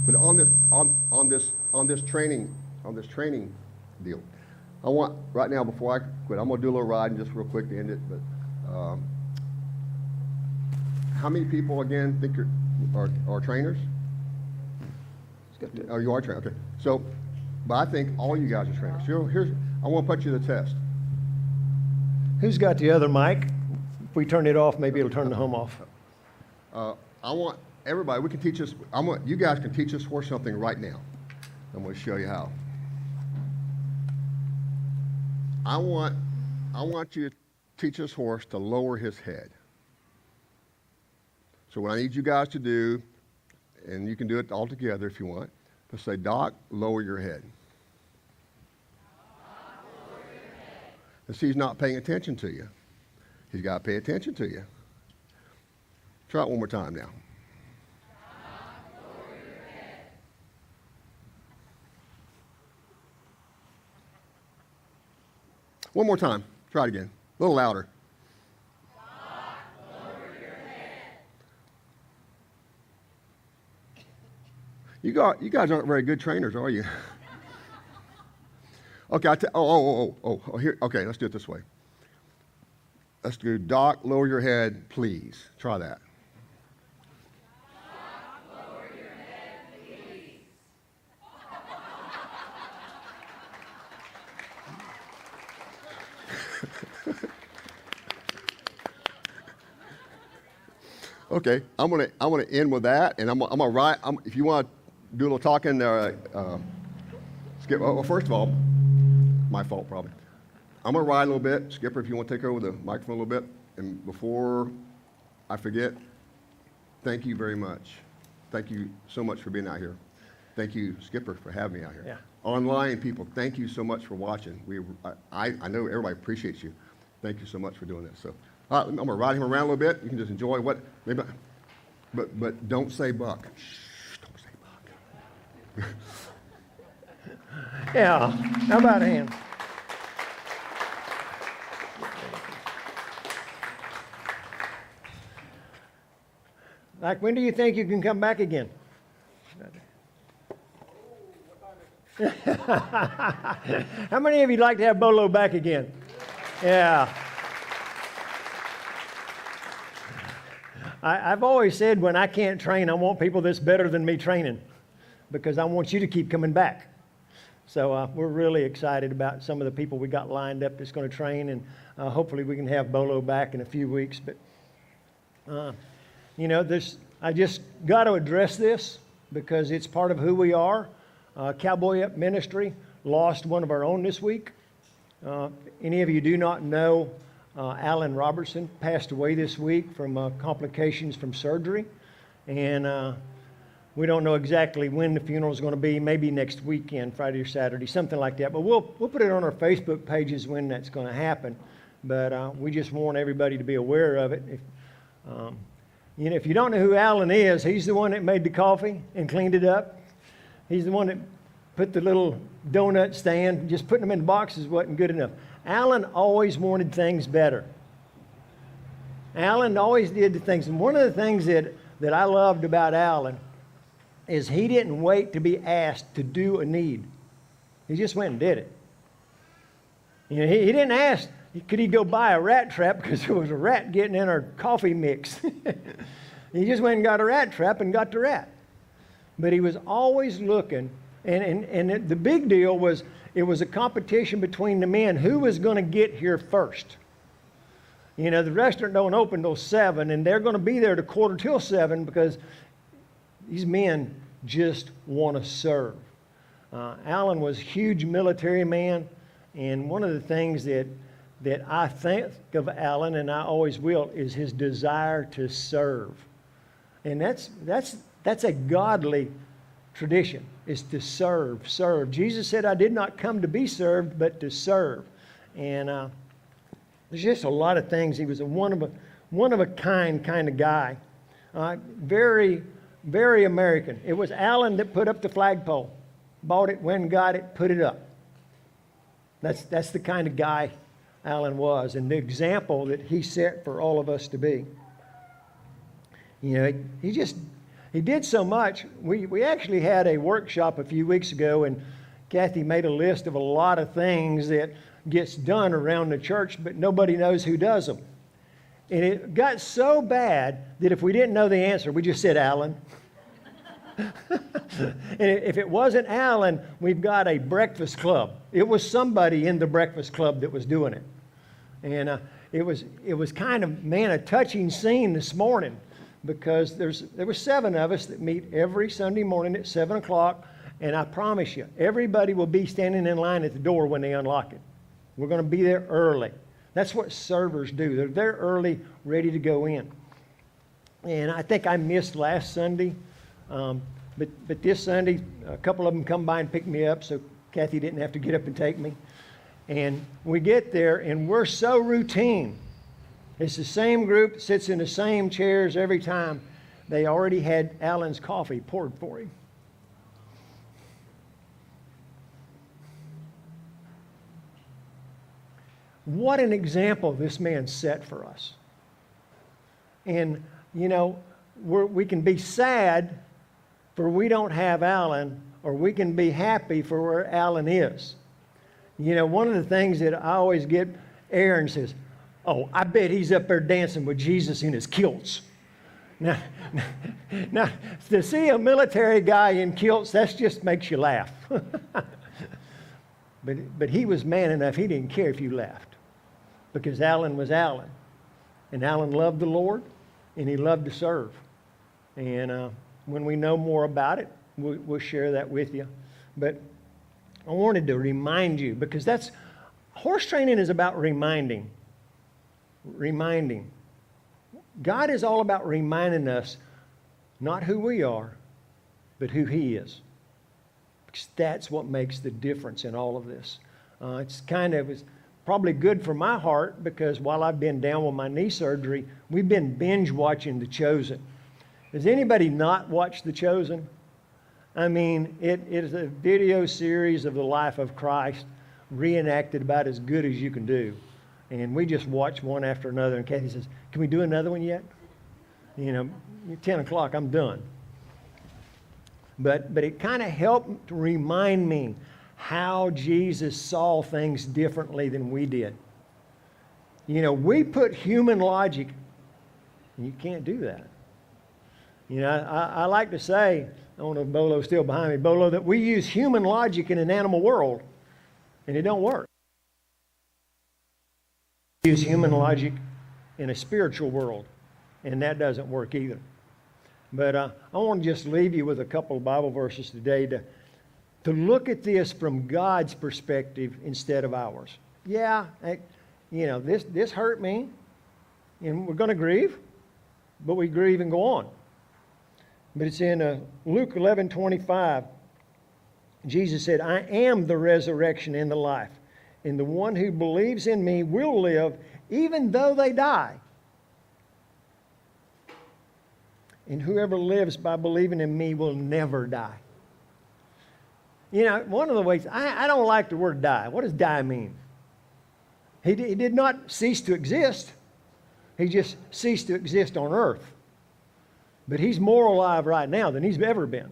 But on this training deal, I want right now before I quit, I'm gonna do a little riding just real quick to end it. But how many people again think are trainers? Oh, you are trained. Okay. So, but I think all you guys are trainers. So I want to put you to the test. Who's got the other mic? If we turn it off, maybe it'll turn the hum off. I want everybody. We can teach us. You guys can teach this horse something right now. I'm going to show you how. I want you to teach this horse to lower his head. So what I need you guys to do, and you can do it all together if you want, but say, Doc, lower your head. Doc, lower your head. And see, he's not paying attention to you. He's got to pay attention to you. Try it one more time now. Doc, lower your head. One more time. Try it again. A little louder. You guys aren't very good trainers, are you? Okay, here. Okay, let's do it this way. Let's do Doc, lower your head, please. Try that. Doc, lower your head, please. Okay, I'm gonna end with that, and I'm gonna write. If you want to do a little talking, Skip. Well, first of all, my fault probably. I'm gonna ride a little bit, Skipper. If you want to take over the microphone a little bit, and before I forget, thank you very much. Thank you so much for being out here. Thank you, Skipper, for having me out here. Yeah. Online people, thank you so much for watching. I know everybody appreciates you. Thank you so much for doing this. So I'm gonna ride him around a little bit. You can just enjoy but don't say buck. Shh, don't say buck. Yeah, how about a hand? Like, when do you think you can come back again? How many of you'd like to have Bolo back again? Yeah. I've always said when I can't train, I want people that's better than me training, because I want you to keep coming back. So we're really excited about some of the people we got lined up that's going to train, and hopefully we can have Bolo back in a few weeks. But, you know, I just got to address this because it's part of who we are. Cowboy-up Ministry lost one of our own this week. Any of you do not know, Alan Robertson passed away this week from complications from surgery. And we don't know exactly when the funeral is going to be, maybe next weekend, Friday or Saturday, something like that. But we'll put it on our Facebook pages when that's going to happen. But we just want everybody to be aware of it. You know, if you don't know who Alan is, he's the one that made the coffee and cleaned it up. He's the one that put the little donut stand, just putting them in boxes wasn't good enough. Alan always wanted things better. Alan always did the things. And one of the things that I loved about Alan is he didn't wait to be asked to do a need. He just went and did it. You know, he didn't ask, could he go buy a rat trap because there was a rat getting in our coffee mix. He just went and got a rat trap and got the rat. But he was always looking, and the big deal was it was a competition between the men who was going to get here first. You know, the restaurant don't open till 7, and they're going to be there to 7:15 because these men just want to serve. Alan was a huge military man, and one of the things that I think of Alan, and I always will, is his desire to serve. And that's a godly tradition, is to serve. Jesus said, I did not come to be served, but to serve. And there's just a lot of things. He was a one of a kind of guy. Very, very American. It was Alan that put up the flagpole. Bought it, went and got it, put it up. That's the kind of guy Alan was, and the example that he set for all of us to be. You know, he did so much. We actually had a workshop a few weeks ago, and Kathy made a list of a lot of things that gets done around the church, but nobody knows who does them. And it got so bad that if we didn't know the answer, we just said Alan. And if it wasn't Alan, we've got a breakfast club. It was somebody in the breakfast club that was doing it. And it was kind of, man, a touching scene this morning, because there were 7 of us that meet every Sunday morning at 7 o'clock, and I promise you, everybody will be standing in line at the door when they unlock it. We're going to be there early. That's what servers do. They're there early, ready to go in. And I think I missed last Sunday. But this Sunday, a couple of them come by and pick me up, so Kathy didn't have to get up and take me. And we get there, and we're so routine. It's the same group that sits in the same chairs every time. They already had Alan's coffee poured for him. What an example this man set for us. And, you know, we can be sad for we don't have Alan, or we can be happy for where Alan is. You know, one of the things that I always get, Aaron says, oh, I bet he's up there dancing with Jesus in his kilts. Now, to see a military guy in kilts, that just makes you laugh. But he was man enough, he didn't care if you laughed, because Alan was Alan. And Alan loved the Lord, and he loved to serve. And when we know more about it, we'll share that with you. But I wanted to remind you, because horse training is about reminding. Reminding. God is all about reminding us not who we are, but who He is. Because that's what makes the difference in all of this. It's probably good for my heart, because while I've been down with my knee surgery, we've been binge watching The Chosen. Has anybody not watched The Chosen? I mean, it is a video series of the life of Christ, reenacted about as good as you can do. And we just watch one after another. And Kathy says, can we do another one yet? You know, 10 o'clock, I'm done. But it kind of helped to remind me how Jesus saw things differently than we did. You know, we put human logic, and you can't do that. You know, I like to say, I don't know if Bolo's still behind me, Bolo, that we use human logic in an animal world, and it don't work. We use human logic in a spiritual world, and that doesn't work either. But I want to just leave you with a couple of Bible verses today to look at this from God's perspective instead of ours. Yeah, this hurt me, and we're going to grieve, but we grieve and go on. But it's in Luke 11:25. Jesus said, I am the resurrection and the life, and the one who believes in me will live even though they die. and whoever lives by believing in me will never die. You know, one of the ways, I don't like the word die. What does die mean? He did not cease to exist. He just ceased to exist on earth. But he's more alive right now than he's ever been.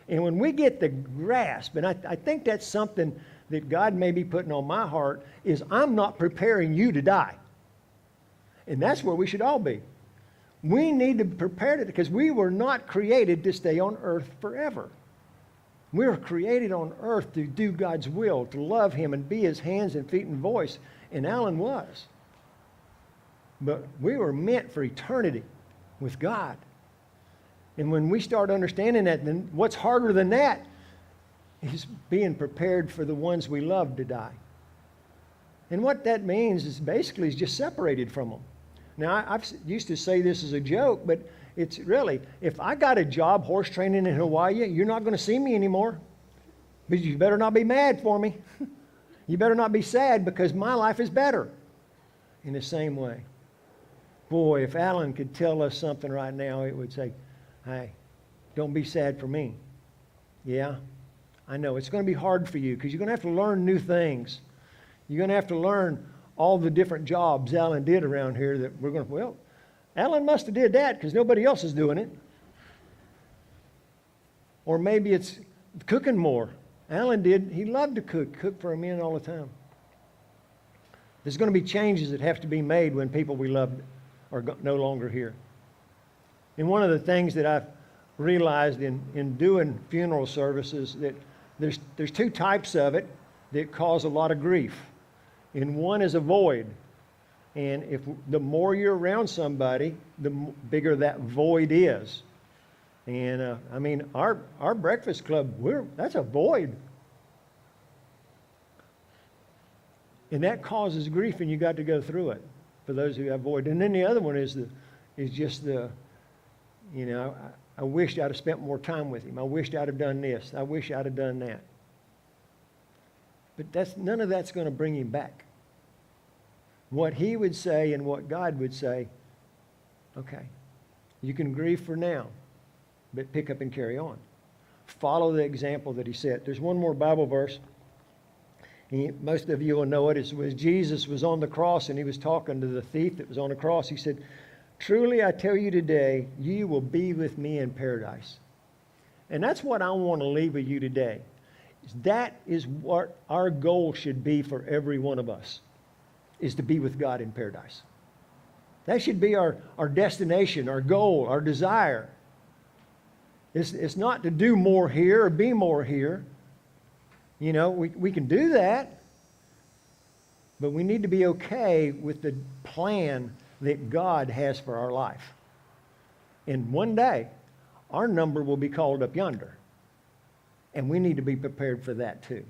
And when we get the grasp, and I think that's something that God may be putting on my heart, is I'm not preparing you to die. And that's where we should all be. We need to prepare it because we were not created to stay on earth forever. We were created on earth to do God's will, to love him and be his hands and feet and voice. And Alan was. But we were meant for eternity with God. And when we start understanding that, then what's harder than that is being prepared for the ones we love to die. And what that means is basically is just separated from them. Now, I've used to say this as a joke, but it's really, if I got a job horse training in Hawaii, you're not going to see me anymore. But you better not be mad for me. You better not be sad because my life is better. In the same way. Boy, if Alan could tell us something right now, it would say, hey, don't be sad for me. Yeah, I know. It's going to be hard for you because you're going to have to learn new things. You're going to have to learn all the different jobs Alan did around here that we're going to, well, Alan must have did that because nobody else is doing it. Or maybe it's cooking more. Alan did. He loved to cook for men all the time. There's going to be changes that have to be made when people we loved are no longer here. And one of the things that I've realized in doing funeral services that there's two types of it that cause a lot of grief. And one is a void. And if the more you're around somebody, the bigger that void is. And I mean, our breakfast club, that's a void. And that causes grief, and you got to go through it for those who have void. And then the other one is just the, you know, I wished I'd have spent more time with him. I wished I'd have done this. I wish I'd have done that. But none of that's going to bring him back. What he would say and what God would say, okay, you can grieve for now, but pick up and carry on. Follow the example that he set. There's one more Bible verse. Most of you will know it. It was Jesus was on the cross and he was talking to the thief that was on the cross. He said, truly I tell you today, you will be with me in paradise. And that's what I want to leave with you today. That is what our goal should be for every one of us, is to be with God in paradise. That should be our destination, our goal, our desire. It's not to do more here or be more here. You know, we can do that, but we need to be okay with the plan that God has for our life. And one day, our number will be called up yonder. And we need to be prepared for that too.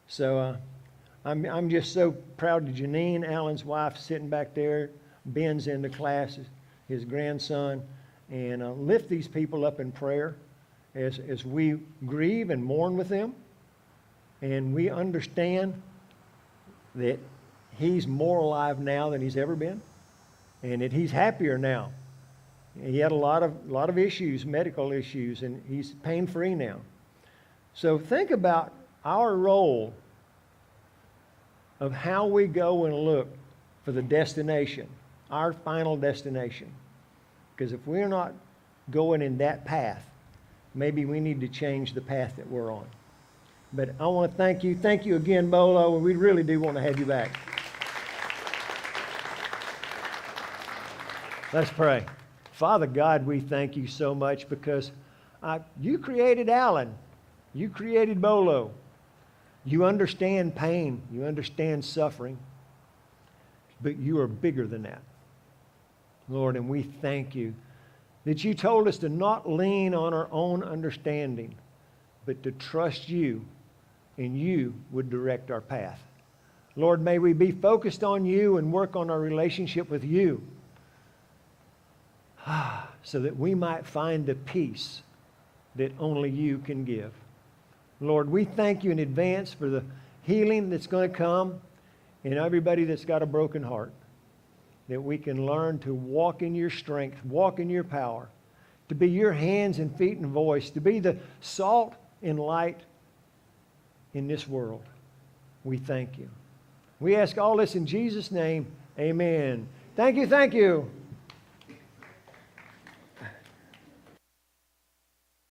So I'm just so proud of Janine, Alan's wife, sitting back there. Ben's in the class, his grandson. And lift these people up in prayer as we grieve and mourn with them. And we understand that he's more alive now than he's ever been. And that he's happier now. He had a lot of issues, medical issues, and he's pain-free now. So think about our role of how we go and look for the destination, our final destination. Because if we're not going in that path, maybe we need to change the path that we're on. But I want to thank you. Thank you again, Bolo, and we really do want to have you back. Let's pray. Father God, we thank you so much because you created Alan. You created Bolo. You understand pain. You understand suffering. But you are bigger than that. Lord, and we thank you that you told us to not lean on our own understanding, but to trust you, and you would direct our path. Lord, may we be focused on you and work on our relationship with you so that we might find the peace that only you can give. Lord, we thank you in advance for the healing that's going to come in everybody that's got a broken heart. that we can learn to walk in your strength, walk in your power, to be your hands and feet and voice, to be the salt and light in this world. We thank you. We ask all this in Jesus' name. Amen. Thank you, thank you.